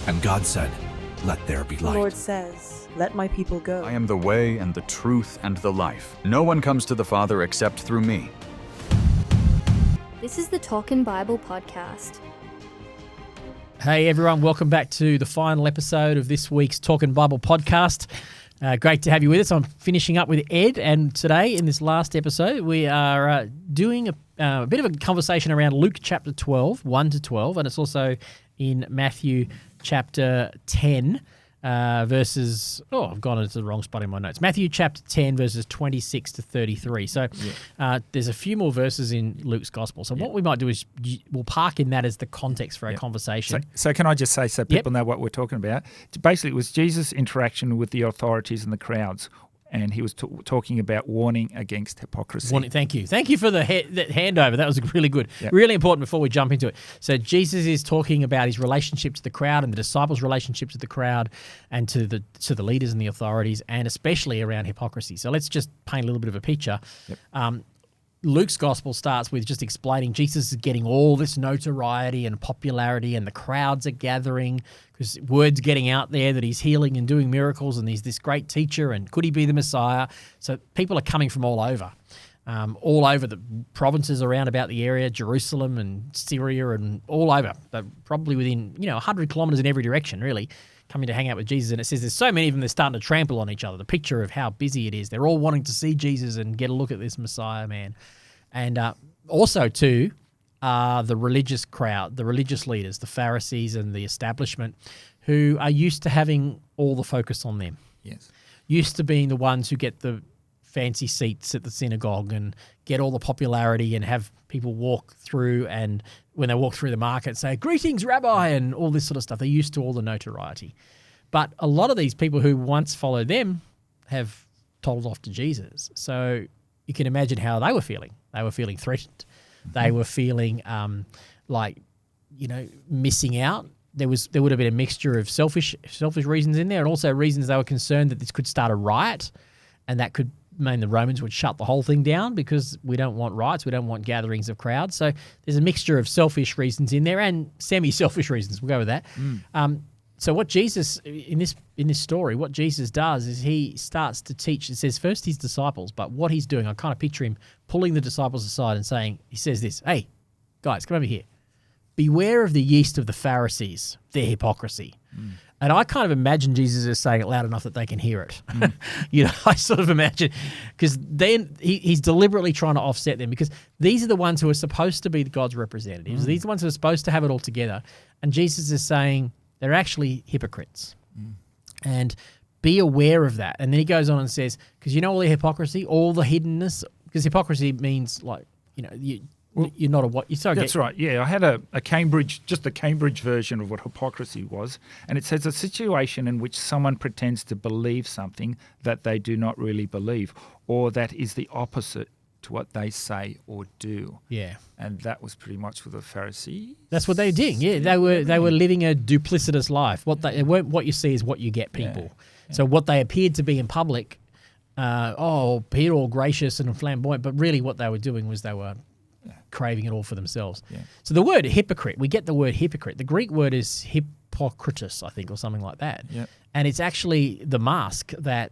And God said, "Let there be The light." Lord says, "Let my people go." I am the way and the truth and the life. No one comes to the Father except through me. This is the Talkin' Bible podcast. Hey everyone, welcome back to the final episode of this week's Talkin' Bible podcast. Great to have you with us. I'm finishing up with Ed, and today in this last episode we are doing a bit of a conversation around Luke chapter 12, 1 to 12, and it's also in Matthew chapter 10, verses, I've gone into the wrong spot in my notes. Matthew chapter 10, verses 26 to 33. So there's a few more verses in Luke's gospel. So what we might do is we'll park in that as the context for our conversation. So can I just say, so people know what we're talking about? Basically, it was Jesus' interaction with the authorities and the crowds, and he was talking about warning against hypocrisy. Thank you. Thank you for that handover. That was really good. Yep. Really important before we jump into it. So Jesus is talking about his relationship to the crowd and the disciples' relationship to the crowd and to the leaders and the authorities, and especially around hypocrisy. So let's just paint a little bit of a picture. Yep. Luke's gospel starts with just explaining Jesus is getting all this notoriety and popularity, and the crowds are gathering because word's getting out there that he's healing and doing miracles, and he's this great teacher, and could he be the Messiah? So people are coming from all over the provinces around about the area, Jerusalem and Syria and all over, but probably within 100 kilometers in every direction, really, coming to hang out with Jesus. And it says there's so many of them, they're starting to trample on each other. The picture of how busy it is. They're all wanting to see Jesus and get a look at this Messiah man. And also, too, the religious crowd, the religious leaders, the Pharisees and the establishment, who are used to having all the focus on them. Yes. Used to being the ones who get the fancy seats at the synagogue and get all the popularity and have people walk through, and when they walk through the market say, "Greetings, Rabbi," and all this sort of stuff. They're used to all the notoriety. But a lot of these people who once followed them have told off to Jesus. So you can imagine how they were feeling. They were feeling threatened. They were feeling missing out. There would have been a mixture of selfish reasons in there, and also reasons they were concerned that this could start a riot, and that could mean the Romans would shut the whole thing down, because we don't want riots, we don't want gatherings of crowds. So there's a mixture of selfish reasons in there and semi-selfish reasons. We'll go with that. So what Jesus, in this story, what Jesus does is he starts to teach. It says first his disciples, but what he's doing, I kind of picture him pulling the disciples aside and saying, he says this, "Hey, guys, come over here. Beware of the yeast of the Pharisees, their hypocrisy." And I kind of imagine Jesus is saying it loud enough that they can hear it. I sort of imagine, because then he's deliberately trying to offset them, because these are the ones who are supposed to be God's representatives. These are the ones who are supposed to have it all together. And Jesus is saying they're actually hypocrites. And be aware of that. And then he goes on and says, because all the hypocrisy, all the hiddenness, because hypocrisy means you're not a what. That's right. Yeah, I had a Cambridge version of what hypocrisy was, and it says a situation in which someone pretends to believe something that they do not really believe, or that is the opposite to what they say or do. Yeah, and that was pretty much with the Pharisees. That's what they did. Yeah, they were living a duplicitous life. What you see is what you get, people. Yeah. So what they appeared to be in public, appeared all gracious and flamboyant, but really what they were doing was they were craving it all for themselves. Yeah. So the word hypocrite, we get the word hypocrite. The Greek word is hypokritos, I think, or something like that. Yep. And it's actually the mask that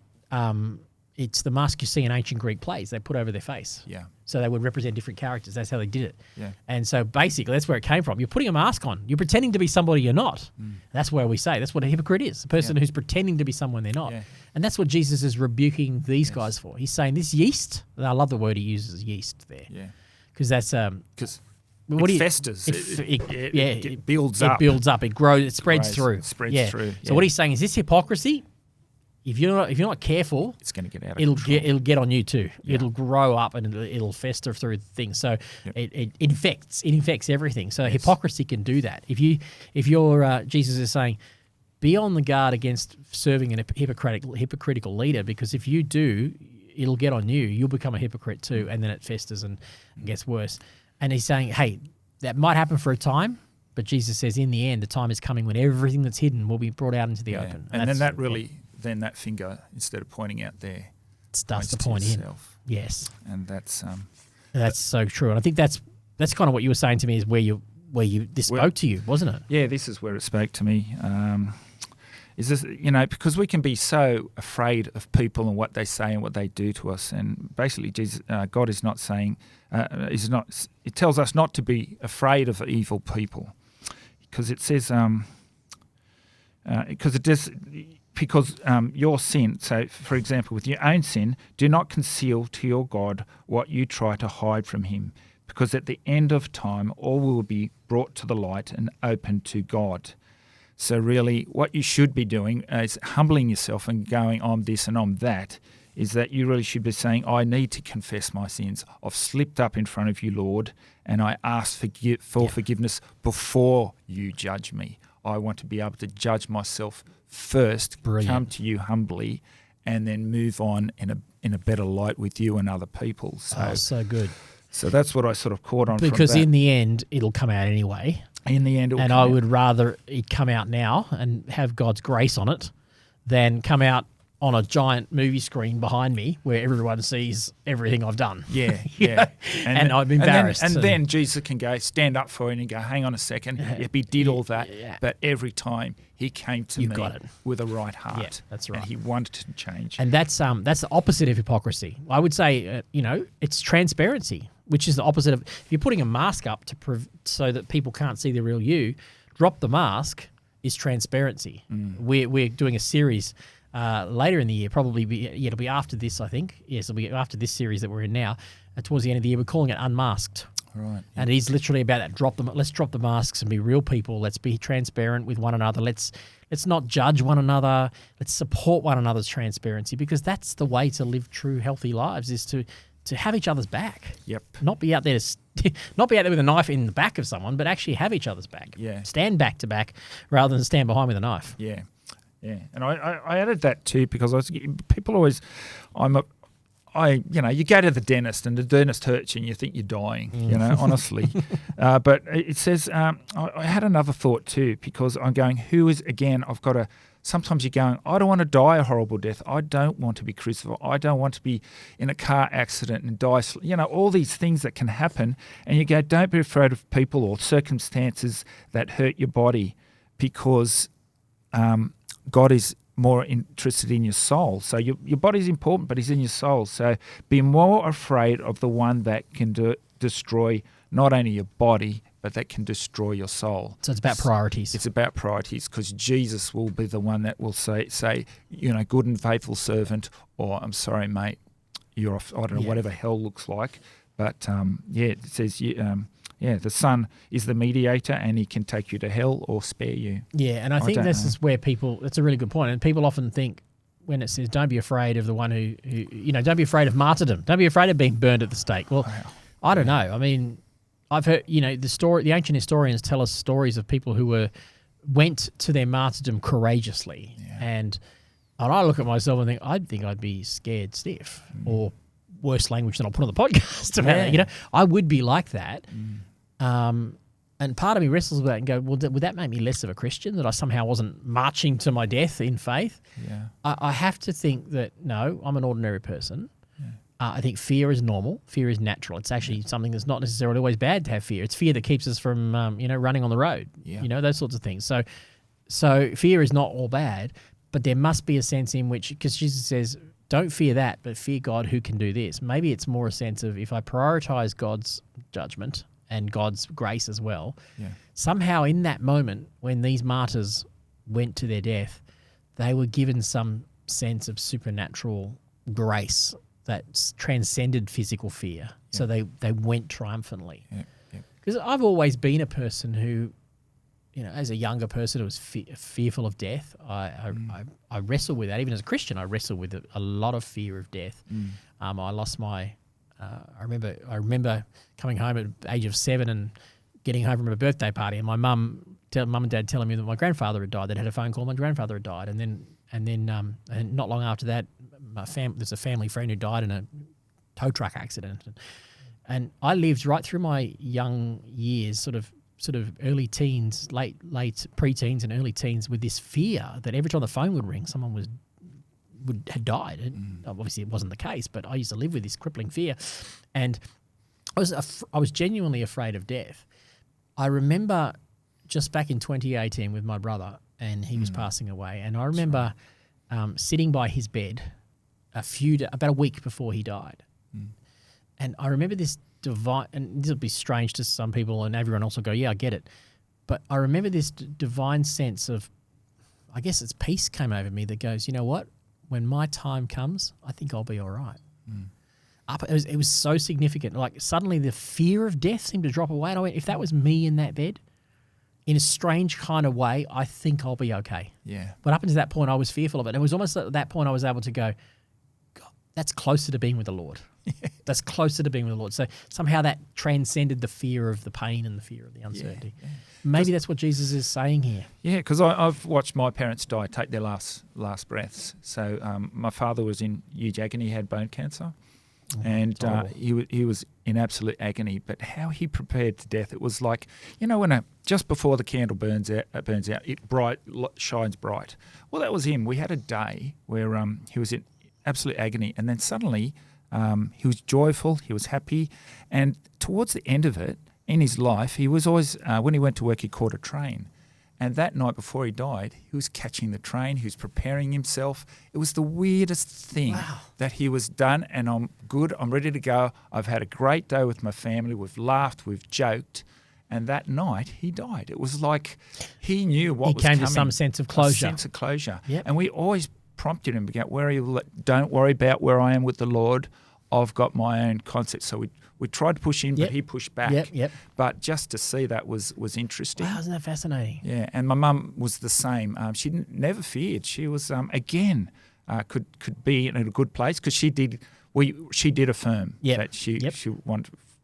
it's the mask you see in ancient Greek plays. They put over their face. Yeah. So they would represent different characters. That's how they did it. Yeah. And so basically that's where it came from. You're putting a mask on. You're pretending to be somebody you're not. That's where we say that's what a hypocrite is. A person who's pretending to be someone they're not. Yeah. And that's what Jesus is rebuking these guys for. He's saying this yeast, and I love the word he uses, yeast there. Yeah. Because that's because it festers. It builds up. It builds up. It grows. It spreads through. It spreads through. Yeah. So what he's saying is this hypocrisy. If you're not careful, it's going to get out of control. It'll get on you too. Yeah. It'll grow up and it'll fester through things. So it infects everything. So hypocrisy can do that. If you're Jesus is saying, be on the guard against serving a hypocritical leader, because if you do, it'll get on you. You'll become a hypocrite too, and then it festers and gets worse. And he's saying, hey, that might happen for a time, but Jesus says in the end, the time is coming when everything that's hidden will be brought out into the open. And then that finger, instead of pointing out there, starts to point in. Yes. And that's so true. And I think that's kind of what you were saying to me, is where where this spoke to you, wasn't it? Yeah, this is where it spoke to me. Is this, because we can be so afraid of people and what they say and what they do to us, and basically, Jesus, God is not saying, it tells us not to be afraid of evil people, because it says, because your sin. So, for example, with your own sin, do not conceal to your God what you try to hide from Him, because at the end of time, all will be brought to the light and open to God. So really, what you should be doing is humbling yourself and going, I'm this and I'm that, is that you really should be saying, I need to confess my sins. I've slipped up in front of you, Lord, and I ask for forgiveness before you judge me. I want to be able to judge myself first, come to you humbly, and then move on in a better light with you and other people. So good. So that's what I sort of caught on from that. Because in the end, it'll come out anyway. In the end, it will and I would rather it come out now and have God's grace on it than come out on a giant movie screen behind me where everyone sees everything I've done. Yeah, yeah. And I'm embarrassed. And then Jesus can stand up for it and go, hang on a second, he did all that, but every time he came to me with a right heart. Yeah, that's right. And he wanted to change. And that's the opposite of hypocrisy. I would say, it's transparency, which is the opposite of, if you're putting a mask up so that people can't see the real you, drop the mask is transparency. We're doing a series later in the year, it'll be after this, I think. Yes, it'll be after this series that we're in now. Towards the end of the year, we're calling it Unmasked. Right. Yeah. And it is literally about that. Let's drop the masks and be real people. Let's be transparent with one another. Let's not judge one another. Let's support one another's transparency, because that's the way to live true, healthy lives, is to have each other's back. Yep. Not be out there with a knife in the back of someone, but actually have each other's back. Yeah. Stand back to back rather than stand behind with a knife. Yeah. Yeah. And I added that too, because people always, you go to the dentist and the dentist hurts you and you think you're dying, honestly. But it says, I had another thought too, because I'm going, sometimes you're going, I don't want to die a horrible death. I don't want to be crucified. I don't want to be in a car accident and die. All these things that can happen. And you go, don't be afraid of people or circumstances that hurt your body, because God is more interested in your soul. So your body's important, but he's in your soul. So be more afraid of the one that can destroy not only your body, but that can destroy your soul. So it's about priorities. It's about priorities, because Jesus will be the one that will say, good and faithful servant, or I'm sorry, mate, you're off. I don't know, whatever hell looks like. But it says, the Son is the mediator, and he can take you to hell or spare you. Yeah, and I think this is where that's a really good point. And people often think, when it says, don't be afraid of the one who don't be afraid of martyrdom. Don't be afraid of being burned at the stake. Well, I don't know. I mean, I've heard, the ancient historians tell us stories of people who went to their martyrdom courageously. Yeah. And I look at myself and think I'd be scared stiff, or worse language than I'll put on the podcast about it. I would be like that. And part of me wrestles with that and go, well, would that make me less of a Christian, that I somehow wasn't marching to my death in faith? Yeah. I have to think that, no, I'm an ordinary person. Yeah. I think fear is normal. Fear is natural. It's actually something that's not necessarily always bad to have fear. It's fear that keeps us from, running on the road, those sorts of things. So fear is not all bad, but there must be a sense in which, because Jesus says, don't fear that, but fear God who can do this. Maybe it's more a sense of, if I prioritize God's judgment and God's grace as well, somehow in that moment when these martyrs went to their death, they were given some sense of supernatural grace that transcended physical fear. So they went triumphantly. Because I've always been a person who, as a younger person who was fearful of death. I wrestle with that. Even as a Christian, I wrestle with a lot of fear of death. I lost my... I remember coming home at the age of 7 and getting home from a birthday party, and my mum and dad telling me that my grandfather had died. They'd had a phone call, my grandfather had died, and then not long after that, there's a family friend who died in a tow truck accident, and I lived right through my young years, sort of early teens, late pre-teens and early teens, with this fear that every time the phone would ring, someone had died. And obviously it wasn't the case, but I used to live with this crippling fear, and I was genuinely afraid of death. I remember just back in 2018 with my brother, and he was passing away, and I remember sitting by his bed about a week before he died, and I remember this divine, and this will be strange to some people, and everyone else will go, yeah, I get it, but I remember this divine sense of, I guess it's peace came over me that goes, you know what, when my time comes, I think I'll be all right. It was so significant. Like suddenly the fear of death seemed to drop away. And I went, if that was me in that bed, in a strange kind of way, I think I'll be okay. Yeah. But up until that point, I was fearful of it. And it was almost at that point I was able to go, God, that's closer to being with the Lord. That's closer to being with the Lord. So somehow that transcended the fear of the pain and the fear of the uncertainty. Yeah. Maybe that's what Jesus is saying here. Yeah, because I've watched my parents die, take their last breaths. So my father was in huge agony, he had bone cancer. And he was in absolute agony. But how he prepared to death, it was like, when just before the candle burns out, it shines bright. Well, that was him. We had a day where he was in absolute agony, and then suddenly he was joyful, he was happy, and towards the end of it, in his life, he was always, when he went to work, he caught a train. And that night before he died, he was catching the train. He was preparing himself. It was the weirdest thing that he was done, and I'm good. I'm ready to go. I've had a great day with my family. We've laughed. We've joked. And that night, he died. It was like he knew what was coming. He came to some sense of closure. A sense of closure. Yep. And we always prompted him to go, don't worry about where I am with the Lord. I've got my own concept. So we tried to push in, but he pushed back. Yep. But just to see that was interesting. Wow, isn't that fascinating? Yeah, and my mum was the same. She never feared. She was could be in a good place because she did affirm that she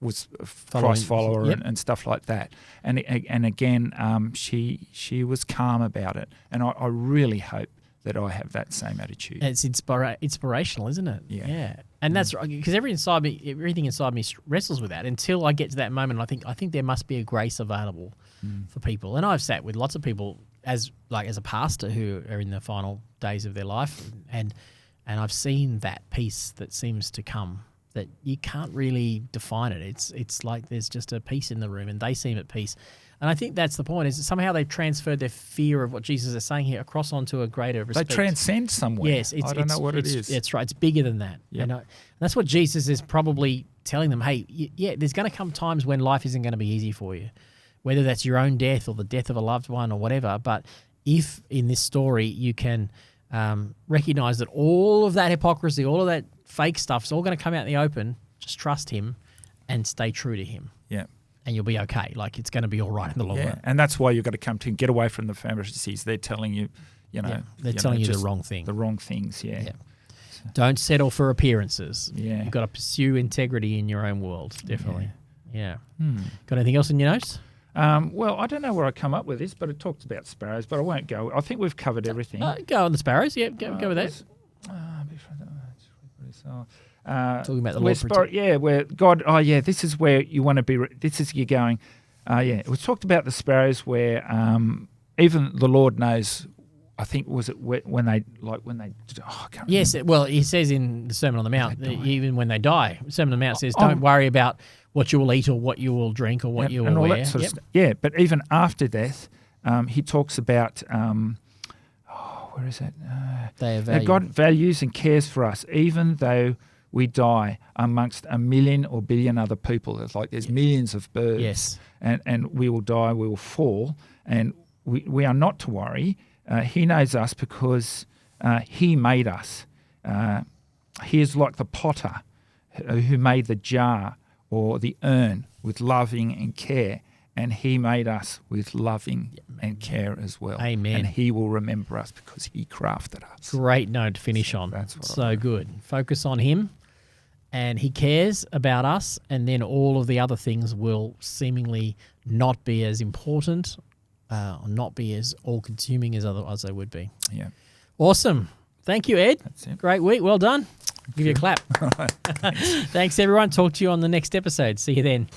was a Christ follower and stuff like that. And again, she was calm about it. And I really hope that I have that same attitude. It's inspirational, isn't it? Yeah. And that's right, because everything inside me wrestles with that until I get to that moment. I think there must be a grace available for people. And I've sat with lots of people as a pastor who are in the final days of their life, and I've seen that peace that seems to come that you can't really define it. It's like there's just a peace in the room, and they seem at peace. And I think that's the point, is that somehow they've transferred their fear of what Jesus is saying here across onto a greater respect. They transcend somewhere. Yes. I don't know what it is. That's right. It's bigger than that. Yep. And that's what Jesus is probably telling them. Hey, there's going to come times when life isn't going to be easy for you, whether that's your own death or the death of a loved one or whatever. But if in this story you can recognize that all of that hypocrisy, all of that fake stuff is all going to come out in the open, just trust him and stay true to him. Yeah. And you'll be okay. Like, it's going to be all right in the long run. And that's why you've got to come to get away from the Pharisees. They're telling you, they're telling you the wrong thing. The wrong things, yeah. Don't settle for appearances. Yeah. You've got to pursue integrity in your own world, definitely. Yeah. Got anything else in your notes? Well, I don't know where I come up with this, but it talks about sparrows, but I won't go. I think we've covered everything. Go on the sparrows. Yeah, go with that. Talking about the Lord. Where God, this is where you want to be. This is you're going. It was talked about the sparrows where even the Lord knows. I think was it when they. I can't remember. Yes, well, he says in the Sermon on the Mount, even when they die, Sermon on the Mount says, don't worry about what you will eat or what you will drink or what you will wear. That sort of stuff. Yeah, but even after death, he talks about. Where is it? That God values and cares for us, even though we die amongst a million or billion other people. It's like there's millions of birds. Yes. And we will die, we will fall, and we are not to worry. He knows us because he made us. He is like the potter who made the jar or the urn with loving and care, and he made us with loving and care as well. Amen. And he will remember us because he crafted us. Great note to finish on. That's what so good. Focus on him, and he cares about us, and then all of the other things will seemingly not be as important, or not be as all-consuming as they would be. Yeah. Awesome. Thank you, Ed. That's it. Great week. Well done. Give you a clap. All right. Thanks, everyone. Talk to you on the next episode. See you then.